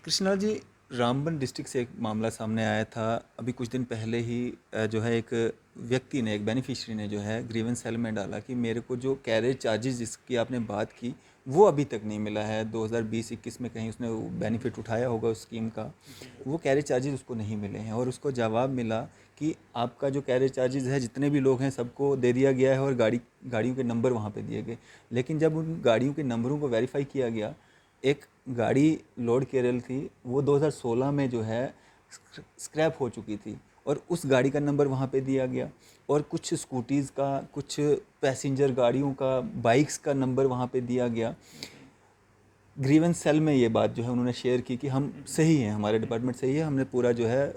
Krishna ji, Ramban district से एक मामला सामने आया था। अभी कुछ दिन पहले ही जो है एक व्यक्ति ने, एक बेनिफिशियरी ने जो है ग्रीवेंस सेल में डाला कि मेरे को जो कैरेज चार्जेस जिसकी आपने बात की वो अभी तक नहीं मिला है। 2020-21 में कहीं उसने बेनिफिट उठाया होगा उस स्कीम का, वो कैरेज चार्जेस उसको नहीं मिले हैं। और उसको जवाब मिला कि आपका जो कैरेज चार्जेस है जितने भी लोग हैं सबको दे दिया गया है और गाड़ियों के नंबर वहाँ पे दिए गए। लेकिन जब उन गाड़ियों के नंबरों को वेरीफाई किया गया, एक गाड़ी लोड केरल थी, वो 2016 में जो है स्क्रैप हो चुकी थी और उस गाड़ी का नंबर वहाँ पे दिया गया। और कुछ स्कूटीज़ का, कुछ पैसेंजर गाड़ियों का, बाइक्स का नंबर वहाँ पे दिया गया। ग्रीवेंस सेल में ये बात जो है उन्होंने शेयर की कि हम सही हैं, हमारे डिपार्टमेंट सही है, हमने पूरा जो है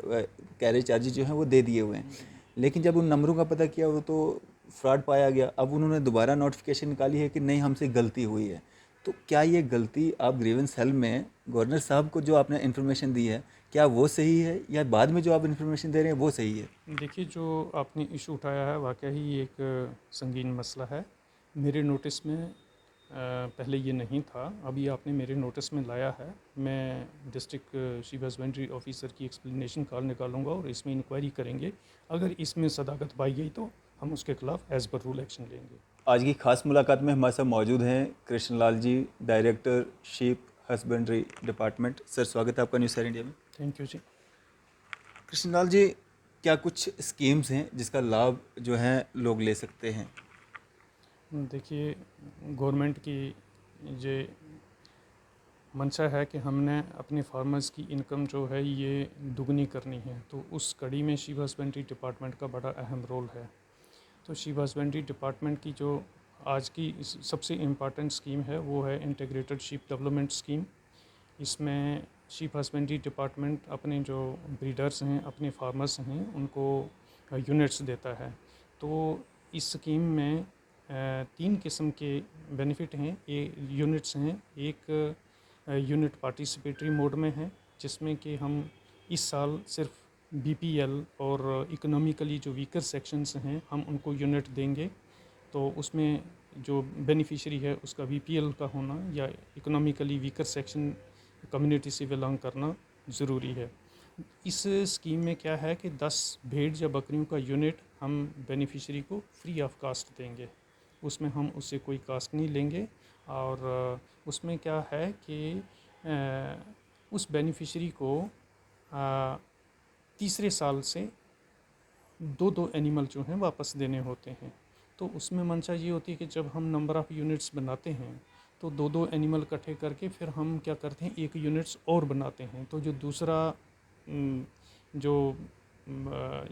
कैरेज चार्जेस जो है वो दे दिए हुए हैं। लेकिन जब उन नंबरों का पता किया वो तो फ्रॉड पाया गया। अब उन्होंने दोबारा नोटिफिकेशन निकाली है कि नहीं, हमसे गलती हुई है। तो क्या ये गलती आप ग्रीवेंस सेल में गवर्नर साहब को जो आपने इन्फॉर्मेशन दी है, क्या वो सही है या बाद में जो आप इन्फॉर्मेशन दे रहे हैं वो सही है? देखिए, जो आपने इशू उठाया है वाकई ही एक संगीन मसला है। मेरे नोटिस में पहले ये नहीं था, अभी आपने मेरे नोटिस में लाया है। मैं डिस्ट्रिक्ट चीफ हस्बेंड्री ऑफिसर की एक्सप्लेनेशन कॉल निकालूंगा और इसमें इंक्वायरी करेंगे। अगर इसमें सदाकत पाई गई तो हम उसके खिलाफ एज़ पर रूल एक्शन लेंगे। आज की खास मुलाकात में हमारे साथ मौजूद हैं Krishnalal ji, director sheep husbandry department. Sir, स्वागत है आपका न्यूज़ सर इंडिया में। Thank you ji. कृष्णलाल जी, क्या कुछ स्कीम्स हैं जिसका लाभ जो है लोग ले सकते हैं? देखिए, गवर्नमेंट की ये मंशा है कि हमने अपने फार्मर्स की इनकम जो है ये दुगनी करनी है, तो उस कड़ी में शीप हस्बेंड्री डिपार्टमेंट का बड़ा अहम रोल है। तो शीप हस्बेंड्री डिपार्टमेंट की जो आज की सबसे इम्पॉर्टेंट स्कीम है वो है इंटीग्रेटेड शीप डेवलपमेंट स्कीम। इसमें शीप हस्बेंड्री डिपार्टमेंट अपने जो ब्रीडर्स हैं, अपने फार्मर्स हैं, उनको यूनिट्स देता है। तो इस स्कीम में तीन किस्म के बेनिफिट हैं। ये यूनिट्स हैं। एक यूनिट पार्टिसिपेटरी मोड में है, जिसमें कि हम इस साल सिर्फ बीपीएल और इकोनॉमिकली जो वीकर सेक्शंस हैं हम उनको यूनिट देंगे। तो उसमें जो बेनिफिशियरी है उसका बीपीएल का होना या इकोनॉमिकली वीकर सेक्शन कम्युनिटी से बिलोंग करना ज़रूरी है। इस स्कीम में क्या है कि 10 भेड़ या बकरियों का यूनिट हम बेनिफिशियरी को फ्री ऑफ कास्ट देंगे। उसमें हम उससे कोई कास्ट नहीं लेंगे। और उसमें क्या है कि उस बेनिफिशियरी को तीसरे साल से दो दो एनिमल जो हैं वापस देने होते हैं। तो उसमें मंशा ये होती है कि जब हम नंबर ऑफ़ यूनिट्स बनाते हैं तो दो दो एनिमल इकट्ठे करके फिर हम क्या करते हैं, एक यूनिट्स और बनाते हैं। तो जो दूसरा जो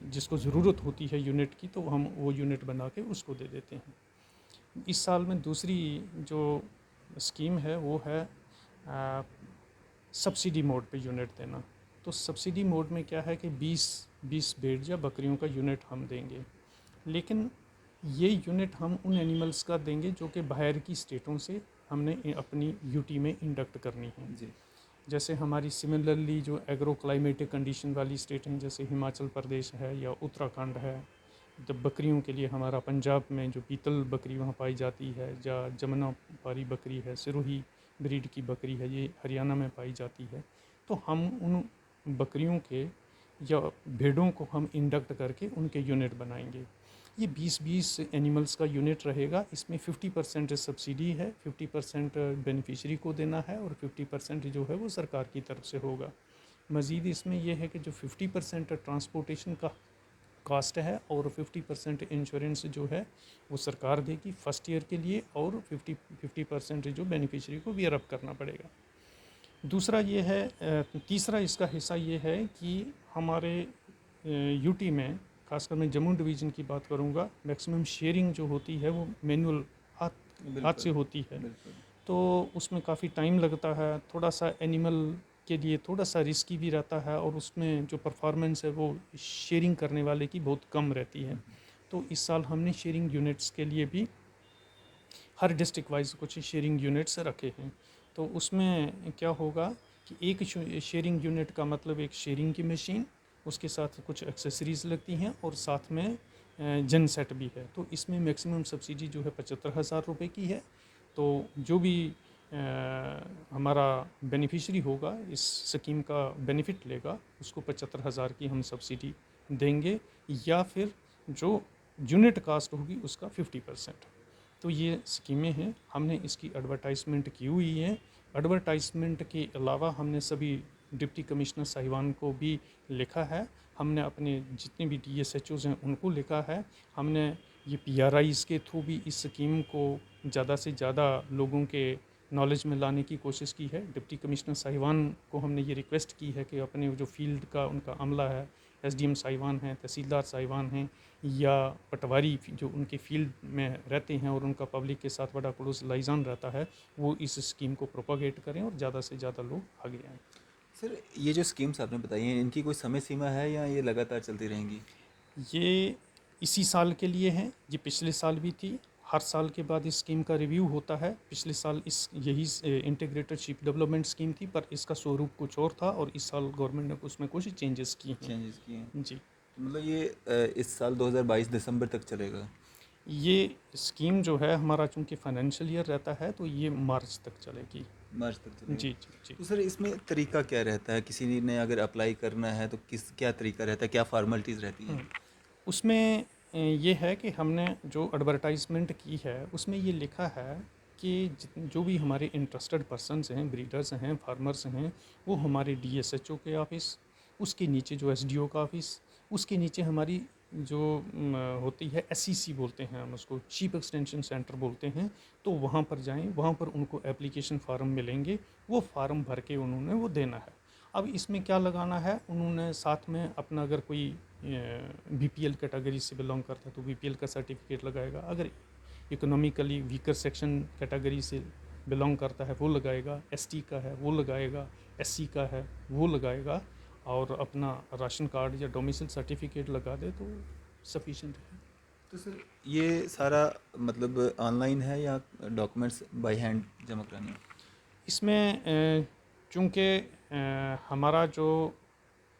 जिसको ज़रूरत होती है यूनिट की, तो हम वो यूनिट बना के उसको दे देते हैं। इस साल में दूसरी जो स्कीम है वो है सब्सिडी मोड पे यूनिट देना। तो सब्सिडी मोड में क्या है कि 20 भेड़ या बकरियों का यूनिट हम देंगे। लेकिन ये यूनिट हम उन एनिमल्स का देंगे जो कि बाहर की स्टेटों से हमने अपनी यूटी में इंडक्ट करनी है। जी। जैसे हमारी सिमिलरली जो एग्रो क्लाइमेटिक कंडीशन वाली स्टेट हैं, जैसे हिमाचल प्रदेश है या उत्तराखंड है। जब बकरियों के लिए हमारा पंजाब में जो पीतल बकरी वहाँ पाई जाती है, या जमुनापारी बकरी है, सिरोही ब्रीड की बकरी है, ये हरियाणा में पाई जाती है। तो हम उन बकरियों के या भेड़ों को हम इंडक्ट करके उनके यूनिट बनाएंगे। ये 20-20 एनिमल्स का यूनिट रहेगा। इसमें 50% सब्सिडी है, 50% बेनिफिशियरी को देना है और 50% जो है वो सरकार की तरफ से होगा। मज़ीद इसमें यह है कि जो 50% ट्रांसपोर्टेशन का कास्ट है और 50% इंश्योरेंस जो है वो सरकार देगी फर्स्ट ईयर के लिए, और 50% जो बेनिफिशियरी को बियर अप करना पड़ेगा। दूसरा ये है, तीसरा इसका हिस्सा ये है कि हमारे यूटी में, खासकर मैं जम्मू डिवीज़न की बात करूँगा, मैक्सिमम शेयरिंग जो होती है वो मैनुअल हाथ से होती है। बिल्कुल। तो उसमें काफ़ी टाइम लगता है, थोड़ा सा एनिमल के लिए थोड़ा सा रिस्की भी रहता है, और उसमें जो परफॉर्मेंस है वो शेयरिंग करने वाले की बहुत कम रहती है। तो इस साल हमने शेयरिंग यूनिट्स के लिए भी हर डिस्ट्रिक्ट वाइज कुछ शेयरिंग यूनिट्स रखे हैं। तो उसमें क्या होगा कि एक शेयरिंग यूनिट का मतलब एक शेयरिंग की मशीन, उसके साथ कुछ एक्सेसरीज़ लगती हैं और साथ में जन सेट भी है। तो इसमें मैक्सिमम सब्सिडी जो है 75,000 रुपये की है। तो जो भी हमारा बेनिफिशरी होगा, इस स्कीम का बेनिफिट लेगा, उसको 75,000 की हम सब्सिडी देंगे, या फिर जो यूनिट कास्ट होगी उसका 50%। तो ये स्कीमें हैं, हमने इसकी एडवर्टाइजमेंट की हुई है। एडवर्टाइजमेंट के अलावा हमने सभी डिप्टी कमिश्नर साहिवान को भी लिखा है, हमने अपने जितने भी DSHOs हैं उनको लिखा है, हमने ये PRIs के थ्रू भी इस स्कीम को ज़्यादा से ज़्यादा लोगों के नॉलेज में लाने की कोशिश की है। डिप्टी कमिश्नर साहिवान को हमने ये रिक्वेस्ट की है कि अपने जो फील्ड का उनका अमला है, SDM साहिवान हैं, तहसीलदार साहिवान हैं, या पटवारी जो उनके फील्ड में रहते हैं और उनका पब्लिक के साथ बड़ा क्लोज लाइजान रहता है, वो इस स्कीम को प्रोपागेट करें और ज़्यादा से ज़्यादा लोग आगे आएँ। सर, ये जो स्कीम्स आपने बताई हैं, इनकी कोई समय सीमा है या ये लगातार चलती रहेंगी? ये इसी साल के लिए हैं, ये पिछले साल भी थी। हर साल के बाद इस स्कीम का रिव्यू होता है। पिछले साल इस यही इंटीग्रेटेड शिप डेवलपमेंट स्कीम थी, पर इसका स्वरूप कुछ और था, और इस साल गवर्नमेंट ने उसमें कुछ चेंजेस किए हैं। चेंजेस किए हैं? जी, तो मतलब ये इस साल 2022 दिसंबर तक चलेगा? ये स्कीम जो है हमारा चूँकि फाइनेंशियल ईयर रहता है, तो ये मार्च तक चलेगी। मार्च तक चलेगा? जी, जी, जी। तो सर, इसमें तरीका क्या रहता है? किसी ने अगर अप्लाई करना है तो क्या तरीका रहता है, क्या फॉर्मेलिटीज़ रहती हैं? उसमें ये है कि हमने जो एडवर्टाइजमेंट की है उसमें ये लिखा है कि जो भी हमारे इंटरेस्टेड पर्सन्स हैं, ब्रीडर्स हैं, फार्मर्स हैं, वो हमारे DSHO के ऑफिस, उसके नीचे जो SDO का ऑफिस, उसके नीचे हमारी जो होती है SEC बोलते हैं हम उसको, शीप एक्सटेंशन सेंटर बोलते हैं, तो वहाँ पर जाएं, वहाँ पर उनको एप्लीकेशन फार्म मिलेंगे, वो फार्म भर के उन्होंने वो देना है। अब इसमें क्या लगाना है, उन्होंने साथ में अपना, अगर कोई BPL कैटेगरी से बिलोंग करता है तो BPL का सर्टिफिकेट लगाएगा, अगर इकोनॉमिकली वीकर सेक्शन कैटेगरी से बिलोंग करता है वो लगाएगा, ST का है वो लगाएगा, SC का है वो लगाएगा, और अपना राशन कार्ड या डोमिसाइल सर्टिफिकेट लगा दे तो सफिशिएंट है। तो सर, ये सारा मतलब ऑनलाइन है या डॉक्यूमेंट्स बाय हैंड जमा कराने हैं? इसमें चूँकि हमारा जो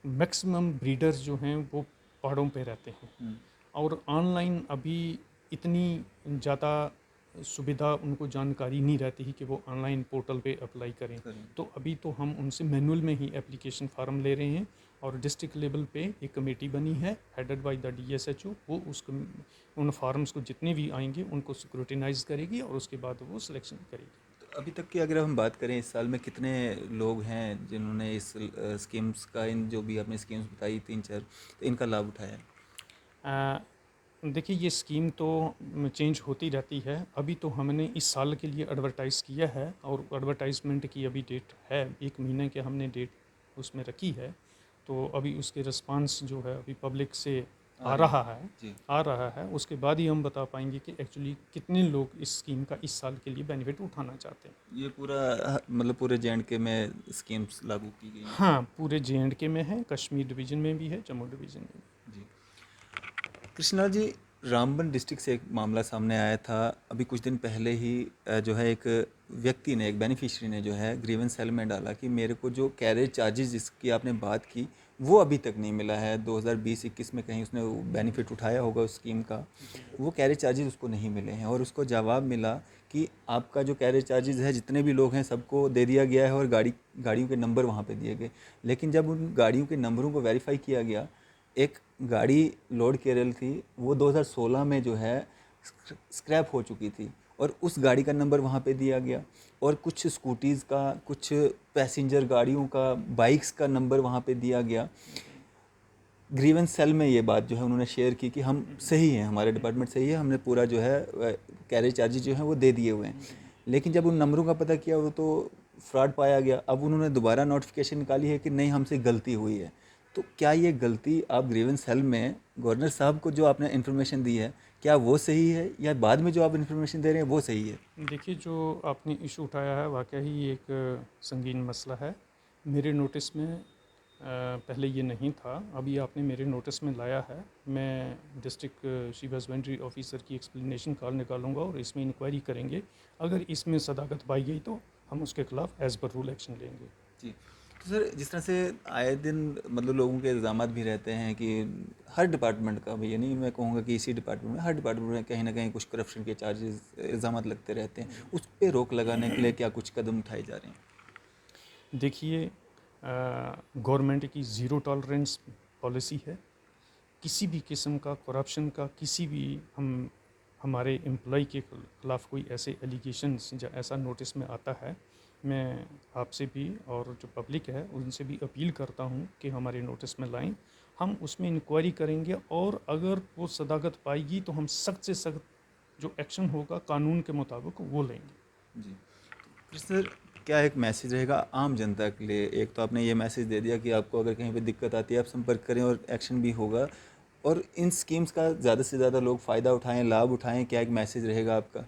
मैक्सिमम ब्रीडर्स जो हैं वो पहाड़ों पे रहते हैं, हम्म, और ऑनलाइन अभी इतनी ज़्यादा सुविधा उनको जानकारी नहीं रहती है कि वो ऑनलाइन पोर्टल पे अप्लाई करें। करें। तो अभी तो हम उनसे मैनुअल में ही एप्लीकेशन फार्म ले रहे हैं, और डिस्ट्रिक्ट लेवल पे एक कमेटी बनी है हेडेड बाय द DSHO, वो उन फार्म्स को जितने भी आएंगे उनको स्क्रूटिनाइज करेगी और उसके बाद वो सिलेक्शन करेगी। तो अभी तक की अगर हम बात करें, इस साल में कितने लोग हैं जिन्होंने इस स्कीम्स का, इन जो भी आपने स्कीम्स बताई 3-4, तो इनका लाभ उठाया? अ, देखिए, ये स्कीम तो चेंज होती रहती है। अभी तो हमने इस साल के लिए एडवर्टाइज़ किया है, और एडवर्टाइजमेंट की अभी डेट है, 1 महीने के हमने डेट उसमें रखी है। तो अभी उसके रिस्पांस जो है अभी पब्लिक से आ रहे रहा हैं। है, जी। उसके बाद ही हम बता पाएंगे कि एक्चुअली कितने लोग इस स्कीम का इस साल के लिए बेनिफिट उठाना चाहते हैं। ये पूरा मतलब पूरे J&K में स्कीम्स लागू की गई हैं? हाँ, पूरे J&K में है, कश्मीर डिवीज़न में भी है, जम्मू डिवीज़न में भी। जी। कृष्णा जी, रामबन डिस्ट्रिक्ट से एक मामला सामने आया था अभी कुछ दिन पहले ही। जो है एक व्यक्ति ने, एक बेनिफिशियरी ने जो है ग्रीवेंस सेल में डाला कि मेरे को जो कैरेज चार्जेस जिसकी आपने बात की वो अभी तक नहीं मिला है। 2020-21 में कहीं उसने बेनिफिट उठाया होगा उस स्कीम का, वो कैरेज चार्जेस उसको नहीं मिले हैं, और उसको जवाब मिला कि आपका जो कैरेज चार्जेस है जितने भी लोग हैं सबको दे दिया गया है, और गाड़ियों के नंबर वहाँ पे दिए गए। लेकिन जब उन गाड़ियों के नंबरों को वेरीफाई किया गया, एक गाड़ी लोड केरल थी, वो 2016 में जो है स्क्रैप हो चुकी थी, और उस गाड़ी का नंबर वहाँ पे दिया गया, और कुछ स्कूटीज़ का, कुछ पैसेंजर गाड़ियों का, बाइक्स का नंबर वहाँ पे दिया गया। ग्रीवेंस सेल में ये बात जो है उन्होंने शेयर की कि हम सही हैं, हमारे डिपार्टमेंट सही है, हमने पूरा जो है कैरेज चार्जेस जो हैं वो दे दिए हुए हैं। लेकिन जब उन नंबरों का पता किया वो तो फ्रॉड पाया गया। अब उन्होंने दोबारा नोटिफिकेशन निकाली है कि नहीं, हमसे गलती हुई है। तो क्या ये गलती आप ग्रीवेंस सेल में गवर्नर साहब को जो आपने इन्फॉर्मेशन दी है, क्या वो सही है, या बाद में जो आप इन्फॉर्मेशन दे रहे हैं वो सही है? देखिए, जो आपने इशू उठाया है वाकई ही एक संगीन मसला है। मेरे नोटिस में पहले ये नहीं था, अभी आपने मेरे नोटिस में लाया है। मैं डिस्ट्रिक्ट शीप हस्बेंड्री ऑफिसर की एक्सप्लेनेशन कॉल निकालूंगा और इसमें इंक्वायरी करेंगे। अगर इसमें सदाकत पाई गई तो हम उसके खिलाफ एज़ पर रूल एक्शन लेंगे। जी। तो सर जिस तरह से आए दिन मतलब लोगों के इल्ज़ामात भी रहते हैं कि हर डिपार्टमेंट का, भी ये नहीं मैं कहूँगा कि इसी डिपार्टमेंट में, हर डिपार्टमेंट में कहीं ना कहीं कुछ करप्शन के चार्जेस इल्ज़ामात लगते रहते हैं, उस पर रोक लगाने के लिए क्या कुछ कदम उठाए जा रहे हैं? देखिए, गवर्नमेंट की ज़ीरो टॉलरेंस पॉलिसी है। किसी भी किस्म का करप्शन का, किसी भी हमारे एम्प्लॉय के खिलाफ़ कोई ऐसे एलिगेशंस या ऐसा नोटिस में आता है, मैं आपसे भी और जो पब्लिक है उनसे भी अपील करता हूं कि हमारे नोटिस में लाएं। हम उसमें इंक्वायरी करेंगे और अगर वो सदाकत पाएगी तो हम सख्त से सख्त जो एक्शन होगा कानून के मुताबिक वो लेंगे। जी। फिर सर क्या एक मैसेज रहेगा आम जनता के लिए? एक तो आपने ये मैसेज दे दिया कि आपको अगर कहीं पे दिक्कत आती है आप संपर्क करें और एक्शन भी होगा, और इन स्कीम्स का ज़्यादा से ज़्यादा लोग फ़ायदा उठाएं, लाभ उठाएं, क्या एक मैसेज रहेगा आपका?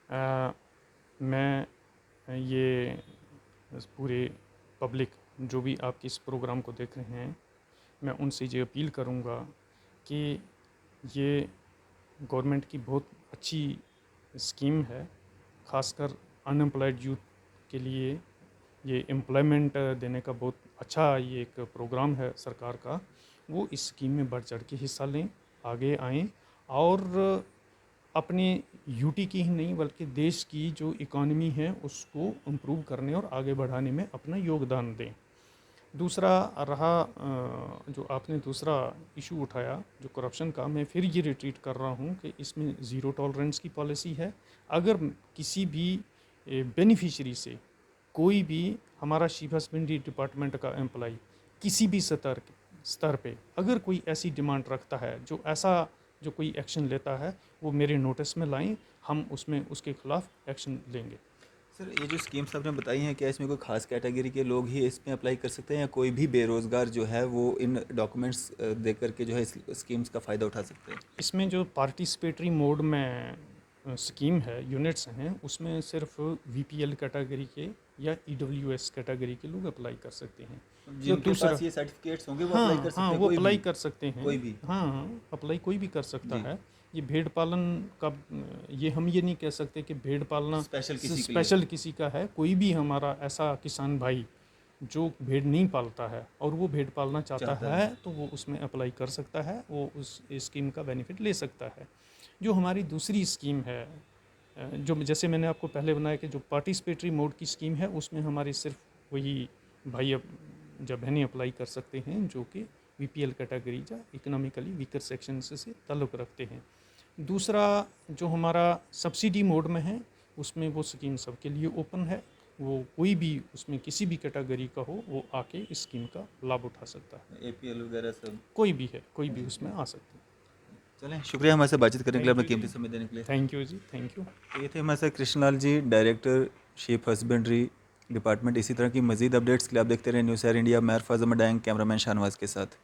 अ, मैं ये पूरे पब्लिक जो भी आपके इस प्रोग्राम को देख रहे हैं, मैं उनसे ये अपील करूंगा कि ये गवर्नमेंट की बहुत अच्छी स्कीम है। खासकर अनएम्प्लॉयड यूथ के लिए ये एम्प्लॉयमेंट देने का बहुत अच्छा ये एक प्रोग्राम है सरकार का। वो इस स्कीम में बढ़ चढ़ के हिस्सा लें, आगे आएँ और अपने यूटी की ही नहीं बल्कि देश की जो इकॉनमी है उसको इम्प्रूव करने और आगे बढ़ाने में अपना योगदान दें। दूसरा रहा जो आपने दूसरा इशू उठाया जो करप्शन का, मैं फिर ये रिट्रीट कर रहा हूँ कि इसमें ज़ीरो टॉलरेंस की पॉलिसी है। अगर किसी भी बेनिफिशरी से कोई भी हमारा शिप हस्बेंड्री डिपार्टमेंट का एम्प्लॉय किसी भी स्तर पे अगर कोई ऐसी डिमांड रखता है जो ऐसा जो कोई एक्शन लेता है, वो मेरे नोटिस में लाएं, हम उसमें उसके खिलाफ एक्शन लेंगे। सर ये जो स्कीम्स आपने बताई हैं, क्या इसमें कोई खास कैटेगरी के लोग ही इसमें अप्लाई कर सकते हैं या कोई भी बेरोज़गार जो है वो इन डॉक्यूमेंट्स दे करके जो है इस स्कीम्स का फ़ायदा उठा सकते हैं? इसमें जो पार्टिसिपेटरी मोड में स्कीम है, यूनिट्स हैं, उसमें सिर्फ वीपीएल कैटेगरी के या ईडब्ल्यूएस कैटेगरी के लोग अप्लाई कर सकते हैं। जो जिनके दूसरा, पास ये सर्टिफिकेट्स होंगे वो अप्लाई हाँ कर हाँ, सकते हैं, वो कोई अप्लाई भी? कर सकते हैं। कोई भी? हाँ हाँ, अप्लाई कोई भी कर सकता जी। है। ये भेड़ पालन का, ये हम ये नहीं कह सकते कि भेड़ पालना स्पेशल किसी के लिए? स्पेशल किसी का है। कोई भी हमारा ऐसा किसान भाई जो भेड़ नहीं पालता है और वो भेड़ पालना चाहता चाहता है है। तो वो उसमें अप्लाई कर सकता है, वो उस स्कीम का बेनिफिट ले सकता है। जो हमारी दूसरी स्कीम है, जो जैसे मैंने आपको पहले बनाया कि जो पार्टिसिपेटरी मोड की स्कीम है उसमें हमारी सिर्फ वही भाई जब बहनें अप्लाई कर सकते हैं जो कि बीपीएल कैटेगरी या इकोनॉमिकली वीकर सेक्शन से ताल्लुक़ रखते हैं। दूसरा जो हमारा सब्सिडी मोड में है उसमें वो स्कीम सबके लिए ओपन है। वो कोई भी उसमें किसी भी कैटेगरी का हो वो आके इस स्कीम का लाभ उठा सकता है। एपीएल वगैरह सब? कोई भी है, कोई भी उसमें आ सकता है। चलें, शुक्रिया हमारे साथ बातचीत करने के लिए, थैंक अपना यू कीमती जी, समय देने के लिए। Thank you ji, thank you. तो ये थे हमारे साथ Krishnalal ji, director sheep husbandry department. इसी तरह की मजीद अपडेट्स के लिए आप देखते रहे न्यूज़ एयर इंडिया। मैं अरफाज अहमद डैंग, कैमरामैन शाहनवाज के साथ।